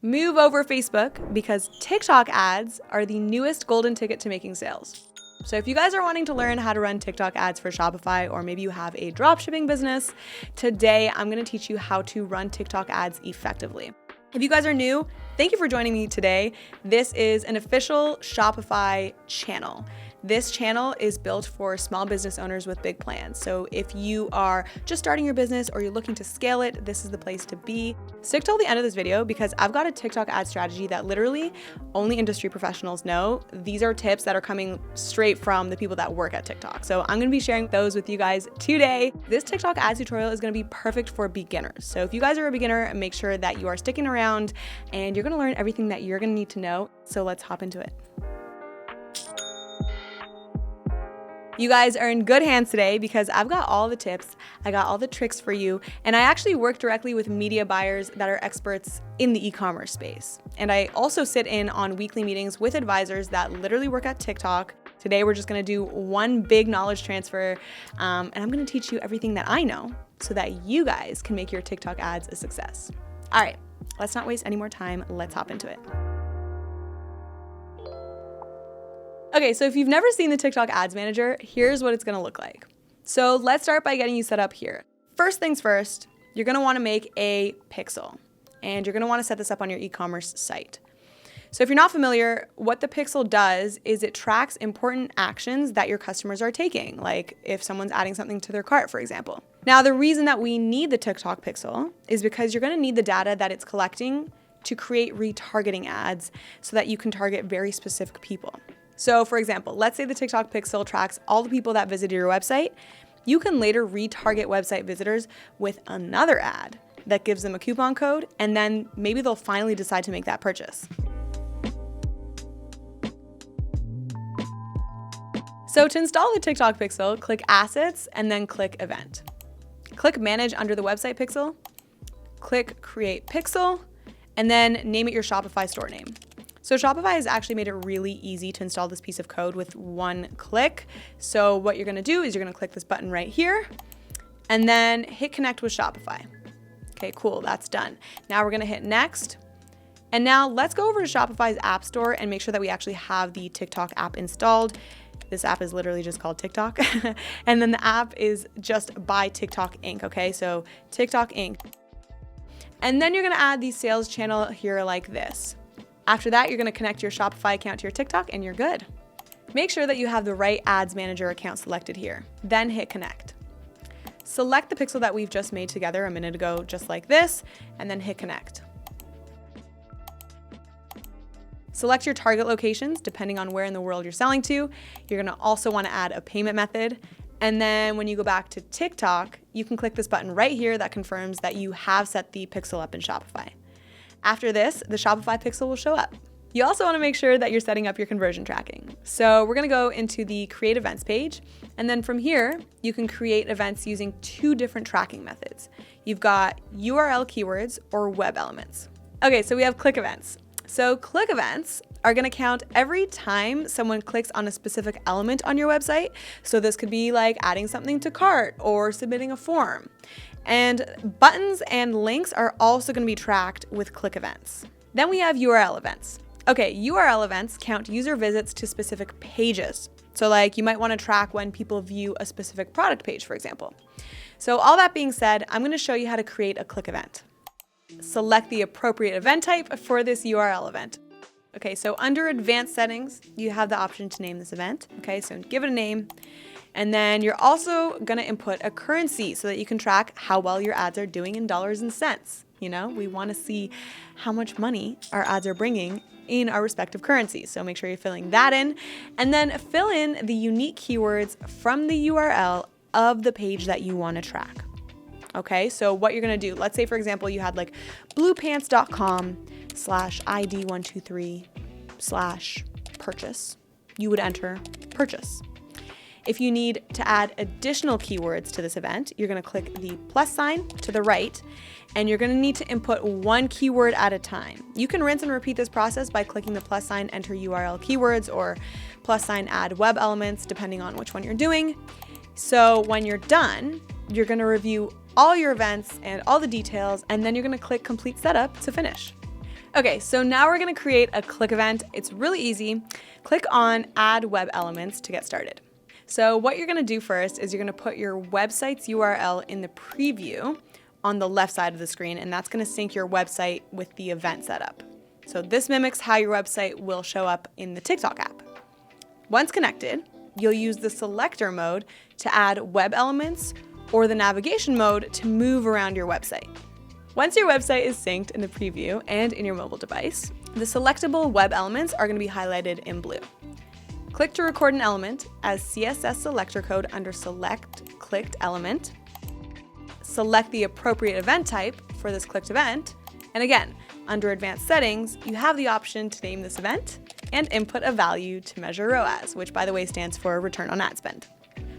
Move over Facebook because TikTok ads are the newest golden ticket to making sales. So if you guys are wanting to learn how to run TikTok ads for Shopify, or maybe you have a dropshipping business, today I'm going to teach you how to run TikTok ads effectively. If you guys are new, thank you for joining me today. This is an official Shopify channel. This channel is built for small business owners with big plans. So if you are just starting your business or you're looking to scale it, this is the place to be. Stick till the end of this video because I've got a TikTok ad strategy that literally only industry professionals know. These are tips that are coming straight from the people that work at TikTok. So I'm gonna be sharing those with you guys today. This TikTok ad tutorial is gonna be perfect for beginners. So if you guys are a beginner, make sure that you are sticking around and you're gonna learn everything that you're gonna need to know. So let's hop into it. You guys are in good hands today because I've got all the tips, I got all the tricks for you, and I actually work directly with media buyers that are experts in the e-commerce space. And I also sit in on weekly meetings with advisors that literally work at TikTok. Today, we're just gonna do one big knowledge transfer, and I'm gonna teach you everything that I know so that you guys can make your TikTok ads a success. All right, let's not waste any more time. Let's hop into it. Okay, so if you've never seen the TikTok Ads Manager, here's what it's gonna look like. So let's start by getting you set up here. First things first, you're gonna wanna make a pixel, and you're gonna wanna set this up on your e-commerce site. So if you're not familiar, what the pixel does is it tracks important actions that your customers are taking, like if someone's adding something to their cart, for example. Now, the reason that we need the TikTok pixel is because you're gonna need the data that it's collecting to create retargeting ads so that you can target very specific people. So for example, let's say the TikTok pixel tracks all the people that visited your website. You can later retarget website visitors with another ad that gives them a coupon code, and then maybe they'll finally decide to make that purchase. So to install the TikTok pixel, click Assets and then click Event. Click Manage under the website pixel, click Create Pixel, and then name it your Shopify store name. So Shopify has actually made it really easy to install this piece of code with one click. So what you're gonna do is you're gonna click this button right here and then hit connect with Shopify. Okay, cool, that's done. Now we're gonna hit next. And now let's go over to Shopify's app store and make sure that we actually have the TikTok app installed. This app is literally just called TikTok. And then the app is just by TikTok Inc., okay? So TikTok Inc. And then you're gonna add the sales channel here like this. After that, you're gonna connect your Shopify account to your TikTok and you're good. Make sure that you have the right Ads Manager account selected here. Then hit connect. Select the pixel that we've just made together a minute ago, just like this, and then hit connect. Select your target locations, depending on where in the world you're selling to. You're gonna also wanna add a payment method. And then when you go back to TikTok, you can click this button right here that confirms that you have set the pixel up in Shopify. After this, the Shopify pixel will show up. You also want to make sure that you're setting up your conversion tracking. So we're going to go into the Create Events page, and then from here, you can create events using two different tracking methods. You've got URL keywords or web elements. Okay, so we have click events. So click events are going to count every time someone clicks on a specific element on your website. So this could be like adding something to cart or submitting a form. And buttons and links are also going to be tracked with click events. Then we have URL events. Okay, URL events count user visits to specific pages. So like you might want to track when people view a specific product page, for example. So all that being said, I'm going to show you how to create a click event. Select the appropriate event type for this URL event. Okay, so under advanced settings, you have the option to name this event. Okay, so give it a name. And then you're also gonna input a currency so that you can track how well your ads are doing in dollars and cents. You know, we wanna see how much money our ads are bringing in our respective currencies. So make sure you're filling that in. And then fill in the unique keywords from the URL of the page that you wanna track. Okay, so what you're gonna do, let's say for example, you had like bluepants.com/ID123/purchase. You would enter purchase. If you need to add additional keywords to this event, you're gonna click the plus sign to the right, and you're gonna need to input one keyword at a time. You can rinse and repeat this process by clicking the plus sign, enter URL keywords, or plus sign, add web elements, depending on which one you're doing. So when you're done, you're gonna review all your events and all the details, and then you're gonna click complete setup to finish. Okay, so now we're gonna create a click event. It's really easy. Click on Add Web Elements to get started. So what you're gonna do first is you're gonna put your website's URL in the preview on the left side of the screen, and that's gonna sync your website with the event setup. So this mimics how your website will show up in the TikTok app. Once connected, you'll use the selector mode to add web elements or the navigation mode to move around your website. Once your website is synced in the preview and in your mobile device, the selectable web elements are going to be highlighted in blue. Click to record an element as CSS selector code under Select Clicked Element. Select the appropriate event type for this clicked event, and again, under Advanced Settings, you have the option to name this event and input a value to measure ROAS, which by the way stands for Return on Ad Spend.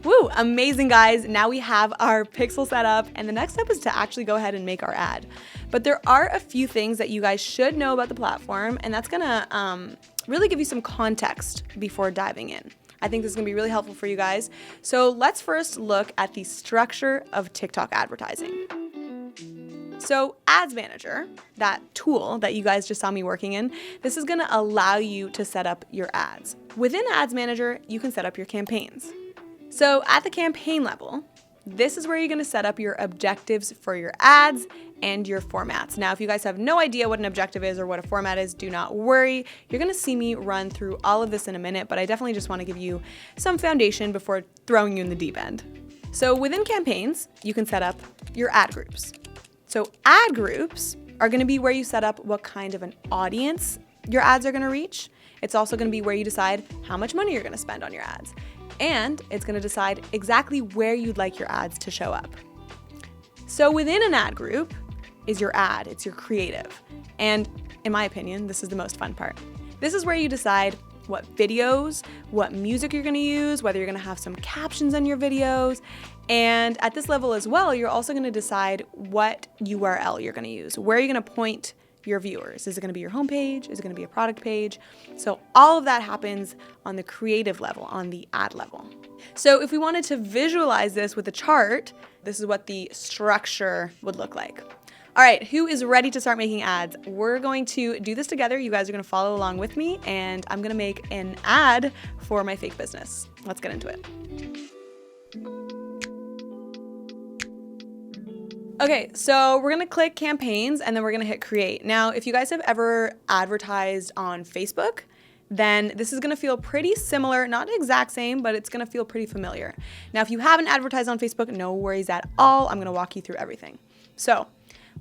Woo, amazing guys. Now we have our pixel set up, and the next step is to actually go ahead and make our ad. But there are a few things that you guys should know about the platform, and that's gonna really give you some context before diving in. I think this is gonna be really helpful for you guys. So let's first look at the structure of TikTok advertising. So Ads Manager, that tool that you guys just saw me working in, this is gonna allow you to set up your ads. Within Ads Manager, you can set up your campaigns. So at the campaign level, this is where you're gonna set up your objectives for your ads and your formats. Now, if you guys have no idea what an objective is or what a format is, do not worry. You're gonna see me run through all of this in a minute, but I definitely just wanna give you some foundation before throwing you in the deep end. So within campaigns, you can set up your ad groups. So ad groups are gonna be where you set up what kind of an audience your ads are gonna reach. It's also gonna be where you decide how much money you're gonna spend on your ads. And it's gonna decide exactly where you'd like your ads to show up. So within an ad group is your ad, it's your creative. And in my opinion, this is the most fun part. This is where you decide what videos, what music you're gonna use, whether you're gonna have some captions on your videos. And at this level as well, you're also gonna decide what URL you're gonna use. Where are you gonna point your viewers? Is it gonna be your homepage? Is it gonna be a product page? So all of that happens on the creative level, on the ad level. So if we wanted to visualize this with a chart, this is what the structure would look like. All right, who is ready to start making ads? We're going to do this together. You guys are gonna follow along with me, and I'm gonna make an ad for my fake business. Let's get into it. Okay, so we're gonna click campaigns and then we're gonna hit create. Now, if you guys have ever advertised on Facebook, then this is gonna feel pretty similar, not the exact same, but it's gonna feel pretty familiar. Now, if you haven't advertised on Facebook, no worries at all. I'm gonna walk you through everything. So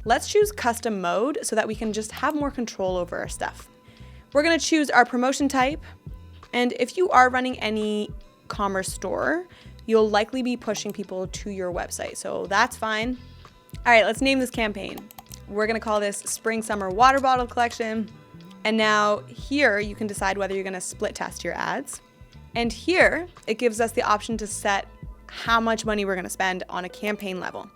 let's choose custom mode so that we can just have more control over our stuff. We're gonna choose our promotion type. And if you are running any commerce store, you'll likely be pushing people to your website. So that's fine. All right, let's name this campaign. We're gonna call this Spring Summer Water Bottle Collection. And now here you can decide whether you're gonna split test your ads. And here it gives us the option to set how much money we're gonna spend on a campaign level.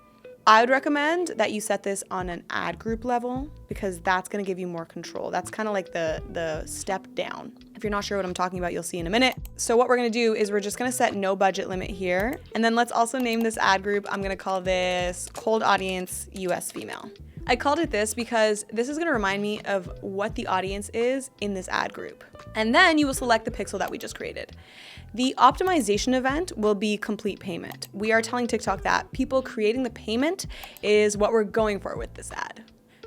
I would recommend that you set this on an ad group level because that's gonna give you more control. That's kind of like the step down. If you're not sure what I'm talking about, you'll see in a minute. So what we're gonna do is we're just gonna set no budget limit here. And then let's also name this ad group. I'm gonna call this Cold Audience US Female. I called it this because this is gonna remind me of what the audience is in this ad group. And then you will select the pixel that we just created. The optimization event will be complete payment. We are telling TikTok that people creating the payment is what we're going for with this ad.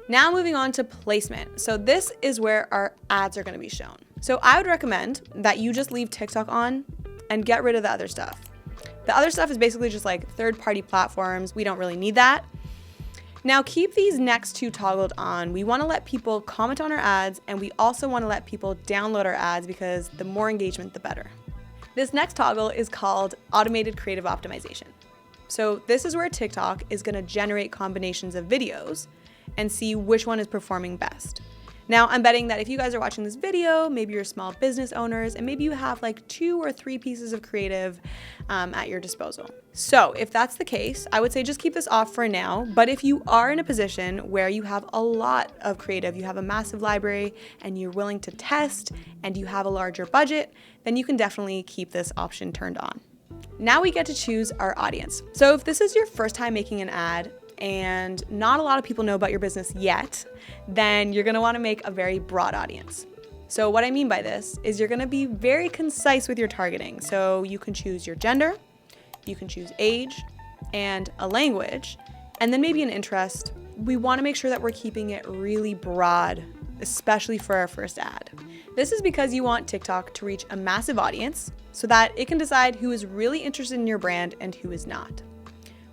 Now moving on to placement. So this is where our ads are gonna be shown. So I would recommend that you just leave TikTok on and get rid of the other stuff. The other stuff is basically just like third-party platforms. We don't really need that. Now keep these next two toggled on. We wanna let people comment on our ads, and we also wanna let people download our ads because the more engagement, the better. This next toggle is called Automated Creative Optimization. So this is where TikTok is gonna generate combinations of videos and see which one is performing best. Now, I'm betting that if you guys are watching this video, maybe you're small business owners, and maybe you have like 2 or 3 pieces of creative at your disposal. So if that's the case, I would say just keep this off for now. But if you are in a position where you have a lot of creative, you have a massive library, and you're willing to test, and you have a larger budget, then you can definitely keep this option turned on. Now we get to choose our audience. So if this is your first time making an ad, and not a lot of people know about your business yet, then you're gonna wanna make a very broad audience. So what I mean by this is you're gonna be very concise with your targeting. So you can choose your gender, you can choose age, and a language, and then maybe an interest. We wanna make sure that we're keeping it really broad, especially for our first ad. This is because you want TikTok to reach a massive audience so that it can decide who is really interested in your brand and who is not.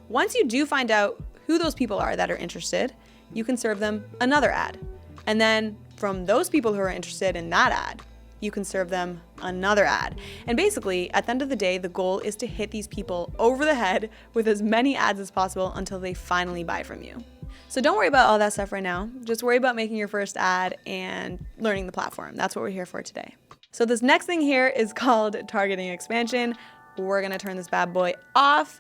Once you do find out who those people are that are interested, you can serve them another ad. And then from those people who are interested in that ad, you can serve them another ad. And basically, at the end of the day, the goal is to hit these people over the head with as many ads as possible until they finally buy from you. So don't worry about all that stuff right now. Just worry about making your first ad and learning the platform. That's what we're here for today. So this next thing here is called targeting expansion. We're gonna turn this bad boy off.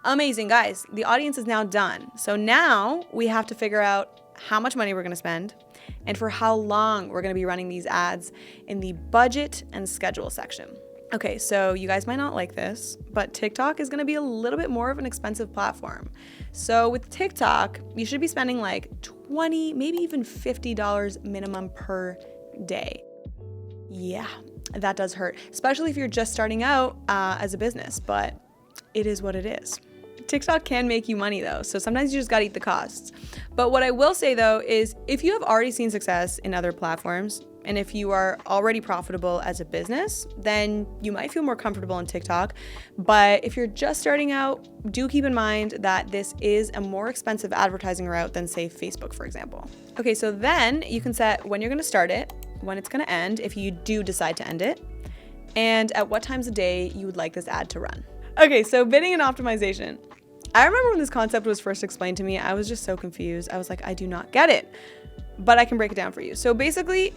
Amazing, guys. The audience is now done. So now we have to figure out how much money we're gonna spend and for how long we're gonna be running these ads in the budget and schedule section. Okay, so you guys might not like this, but TikTok is gonna be a little bit more of an expensive platform. So with TikTok, you should be spending like $20, maybe even $50 minimum per day. Yeah, that does hurt, especially if you're just starting out as a business, but it is what it is. TikTok can make you money though, so sometimes you just gotta eat the costs. But what I will say though is if you have already seen success in other platforms, and if you are already profitable as a business, then you might feel more comfortable on TikTok. But if you're just starting out, do keep in mind that this is a more expensive advertising route than say Facebook, for example. Okay, so then you can set when you're gonna start it, when it's gonna end, if you do decide to end it, and at what times of day you would like this ad to run. Okay, so bidding and optimization. I remember when this concept was first explained to me, I was just so confused. I was like, I do not get it, but I can break it down for you. So basically,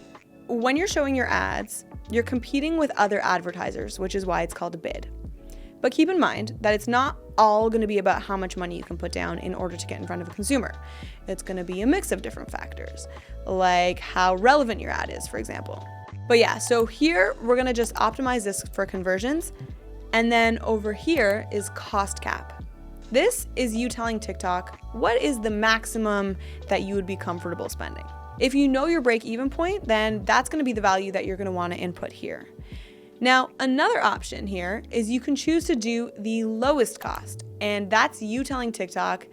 when you're showing your ads, you're competing with other advertisers, which is why it's called a bid. But keep in mind that it's not all gonna be about how much money you can put down in order to get in front of a consumer. It's gonna be a mix of different factors, like how relevant your ad is, for example. But yeah, so here we're gonna just optimize this for conversions. And then over here is cost cap. This is you telling TikTok what is the maximum that you would be comfortable spending. If you know your break-even point, then that's gonna be the value that you're gonna wanna input here. Now, another option here is you can choose to do the lowest cost, and that's you telling TikTok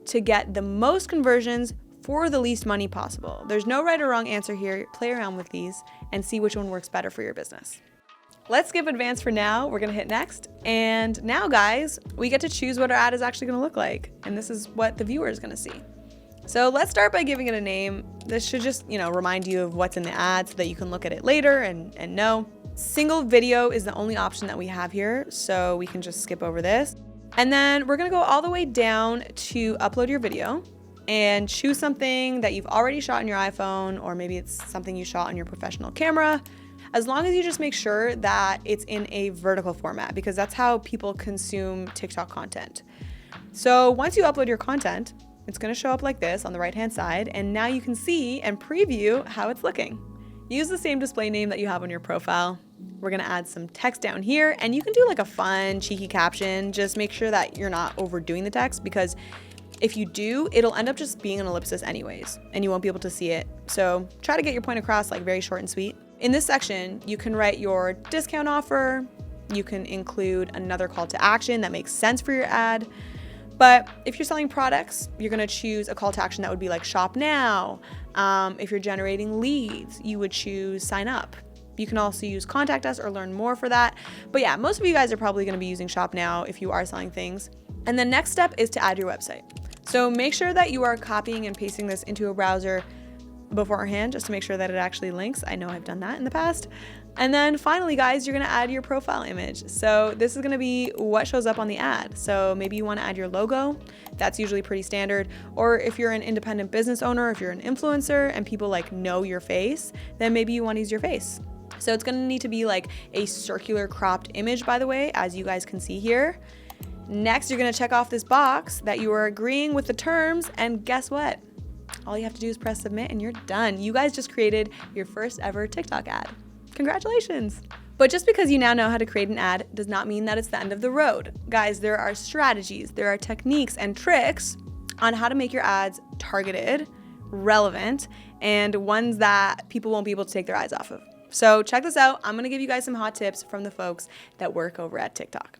to get the most conversions for the least money possible. There's no right or wrong answer here. Play around with these and see which one works better for your business. Let's skip advanced for now. We're gonna hit next. And now, guys, we get to choose what our ad is actually gonna look like. And this is what the viewer is gonna see. So let's start by giving it a name. This should just, remind you of what's in the ad so that you can look at it later and know. Single video is the only option that we have here, so we can just skip over this. And then we're gonna go all the way down to upload your video and choose something that you've already shot on your iPhone, or maybe it's something you shot on your professional camera. As long as you just make sure that it's in a vertical format, because that's how people consume TikTok content. So once you upload your content, it's gonna show up like this on the right-hand side, and now you can see and preview how it's looking. Use the same display name that you have on your profile. We're gonna add some text down here, and you can do like a fun, cheeky caption. Just make sure that you're not overdoing the text, because if you do, it'll end up just being an ellipsis anyways, and you won't be able to see it. So try to get your point across like very short and sweet. In this section, you can write your discount offer. You can include another call to action that makes sense for your ad. But if you're selling products, you're gonna choose a call to action that would be like shop now. If you're generating leads, you would choose sign up. You can also use contact us or learn more for that. But yeah, most of you guys are probably gonna be using shop now if you are selling things. And the next step is to add your website. So make sure that you are copying and pasting this into a browser beforehand, just to make sure that it actually links. I know I've done that in the past. And then finally, guys, you're gonna add your profile image. So this is gonna be what shows up on the ad. So maybe you wanna add your logo. That's usually pretty standard. Or if you're an independent business owner, if you're an influencer and people like know your face, then maybe you wanna use your face. So it's gonna need to be like a circular cropped image, by the way, as you guys can see here. Next, you're gonna check off this box that you are agreeing with the terms, and guess what? All you have to do is press submit and you're done. You guys just created your first ever TikTok ad. Congratulations. But just because you now know how to create an ad does not mean that it's the end of the road. Guys, there are strategies, there are techniques and tricks on how to make your ads targeted, relevant, and ones that people won't be able to take their eyes off of. So check this out. I'm gonna give you guys some hot tips from the folks that work over at TikTok.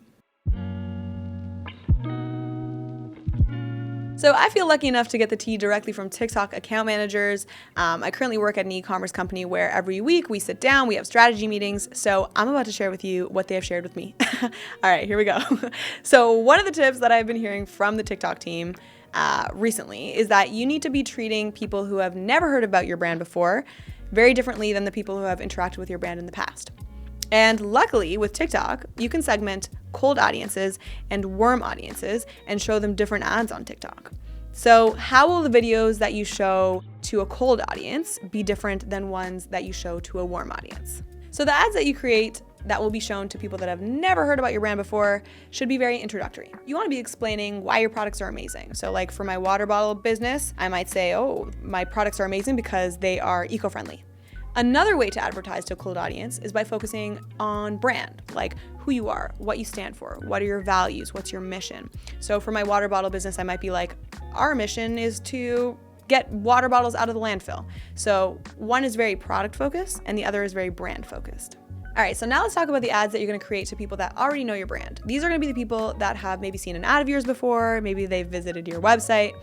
So I feel lucky enough to get the tea directly from TikTok account managers. I currently work at an e-commerce company where every week we sit down, we have strategy meetings. So I'm about to share with you what they have shared with me. All right, here we go. So one of the tips that I've been hearing from the TikTok team recently is that you need to be treating people who have never heard about your brand before very differently than the people who have interacted with your brand in the past. And luckily with TikTok, you can segment cold audiences and warm audiences and show them different ads on TikTok. So how will the videos that you show to a cold audience be different than ones that you show to a warm audience? So the ads that you create that will be shown to people that have never heard about your brand before should be very introductory. You want to be explaining why your products are amazing. So like for my water bottle business, I might say, oh, my products are amazing because they are eco-friendly. Another way to advertise to a cold audience is by focusing on brand, like who you are, what you stand for, what are your values, what's your mission. So for my water bottle business, I might be like, our mission is to get water bottles out of the landfill. So one is very product focused and the other is very brand focused. All right, so now let's talk about the ads that you're gonna create to people that already know your brand. These are gonna be the people that have maybe seen an ad of yours before, maybe they've visited your website.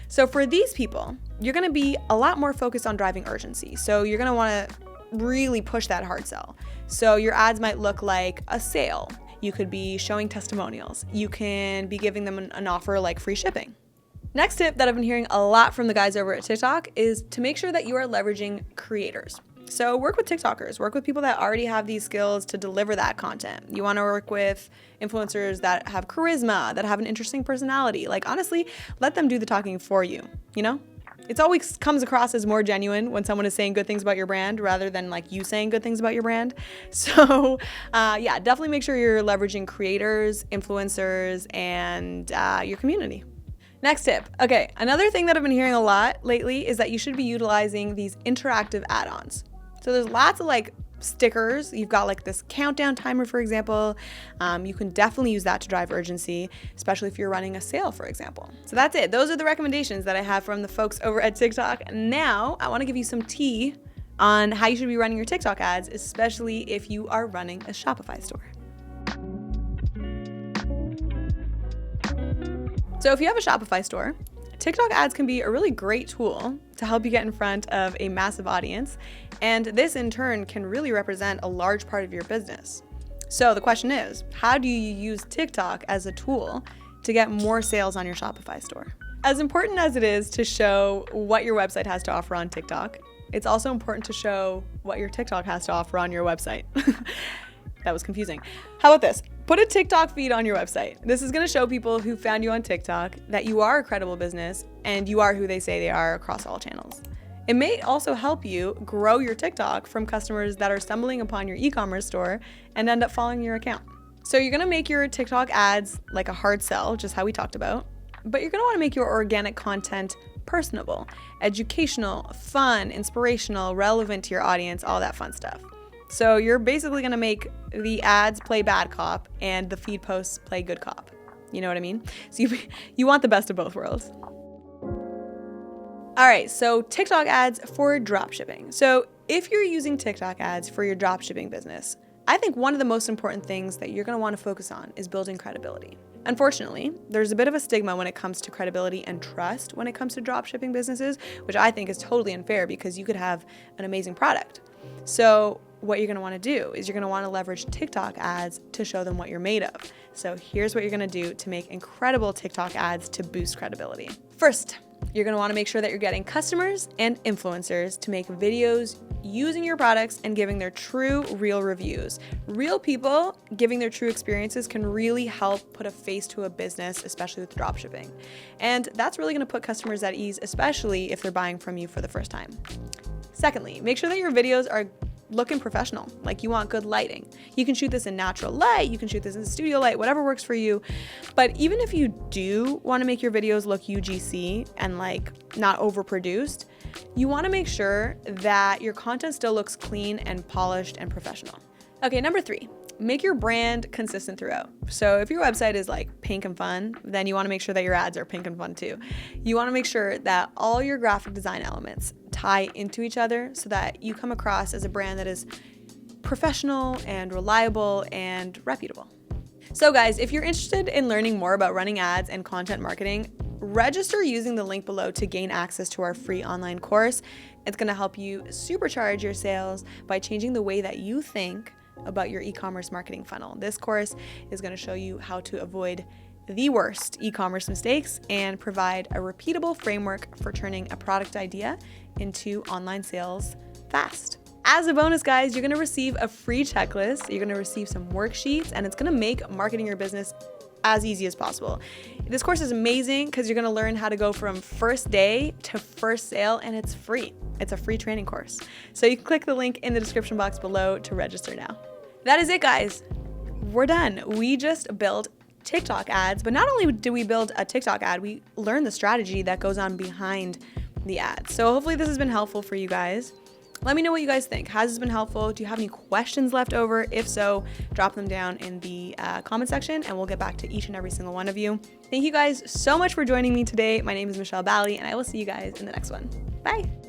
So for these people, you're gonna be a lot more focused on driving urgency. So you're gonna wanna really push that hard sell. So your ads might look like a sale. You could be showing testimonials. You can be giving them an offer like free shipping. Next tip that I've been hearing a lot from the guys over at TikTok is to make sure that you are leveraging creators. So work with TikTokers, work with people that already have these skills to deliver that content. You want to work with influencers that have charisma, that have an interesting personality. Like honestly, let them do the talking for you, you know? It's always comes across as more genuine when someone is saying good things about your brand rather than like you saying good things about your brand. So yeah, definitely make sure you're leveraging creators, influencers, and your community. Next tip. Okay, another thing that I've been hearing a lot lately is that you should be utilizing these interactive add-ons. So there's lots of like stickers. You've got like this countdown timer, for example. You can definitely use that to drive urgency, especially if you're running a sale, for example. So that's it. Those are the recommendations that I have from the folks over at TikTok. Now I want to give you some tea on how you should be running your TikTok ads, especially if you are running a Shopify store. So if you have a Shopify store, TikTok ads can be a really great tool to help you get in front of a massive audience, and this in turn can really represent a large part of your business. So the question is, how do you use TikTok as a tool to get more sales on your Shopify store? As important as it is to show what your website has to offer on TikTok, it's also important to show what your TikTok has to offer on your website. That was confusing. How about this? Put a TikTok feed on your website. This is gonna show people who found you on TikTok that you are a credible business and you are who they say they are across all channels. It may also help you grow your TikTok from customers that are stumbling upon your e-commerce store and end up following your account. So you're gonna make your TikTok ads like a hard sell, just how we talked about, but you're gonna wanna make your organic content personable, educational, fun, inspirational, relevant to your audience, all that fun stuff. So you're basically gonna make the ads play bad cop and the feed posts play good cop. You know what I mean? So you want the best of both worlds. All right, so TikTok ads for dropshipping. So if you're using TikTok ads for your dropshipping business, I think one of the most important things that you're gonna wanna focus on is building credibility. Unfortunately, there's a bit of a stigma when it comes to credibility and trust when it comes to dropshipping businesses, which I think is totally unfair because you could have an amazing product. So what you're gonna wanna do is you're gonna wanna leverage TikTok ads to show them what you're made of. So here's what you're gonna do to make incredible TikTok ads to boost credibility. First, you're gonna wanna make sure that you're getting customers and influencers to make videos using your products and giving their true, real reviews. Real people giving their true experiences can really help put a face to a business, especially with dropshipping. And that's really gonna put customers at ease, especially if they're buying from you for the first time. Secondly, make sure that your videos are looking professional, like you want good lighting. You can shoot this in natural light, you can shoot this in studio light, whatever works for you. But even if you do want to make your videos look UGC and like not overproduced, you want to make sure that your content still looks clean and polished and professional. Okay, number 3, make your brand consistent throughout. So if your website is like pink and fun, then you want to make sure that your ads are pink and fun too. You want to make sure that all your graphic design elements tie into each other so that you come across as a brand that is professional and reliable and reputable. So guys, if you're interested in learning more about running ads and content marketing, register using the link below to gain access to our free online course. It's going to help you supercharge your sales by changing the way that you think about your e-commerce marketing funnel. This course is going to show you how to avoid the worst e-commerce mistakes and provide a repeatable framework for turning a product idea into online sales fast. As a bonus, guys, you're going to receive a free checklist, you're going to receive some worksheets, and it's going to make marketing your business as easy as possible. This course is amazing because you're going to learn how to go from first day to first sale, and it's free. It's a free training course. So you can click the link in the description box below to register now. That is it, guys. We're done. We just built TikTok ads, but not only did we build a TikTok ad, we learned the strategy that goes on behind the ads. So hopefully this has been helpful for you guys. Let me know what you guys think. Has this been helpful? Do you have any questions left over? If so, drop them down in the comment section and we'll get back to each and every single one of you. Thank you guys so much for joining me today. My name is Michelle Bally and I will see you guys in the next one. Bye.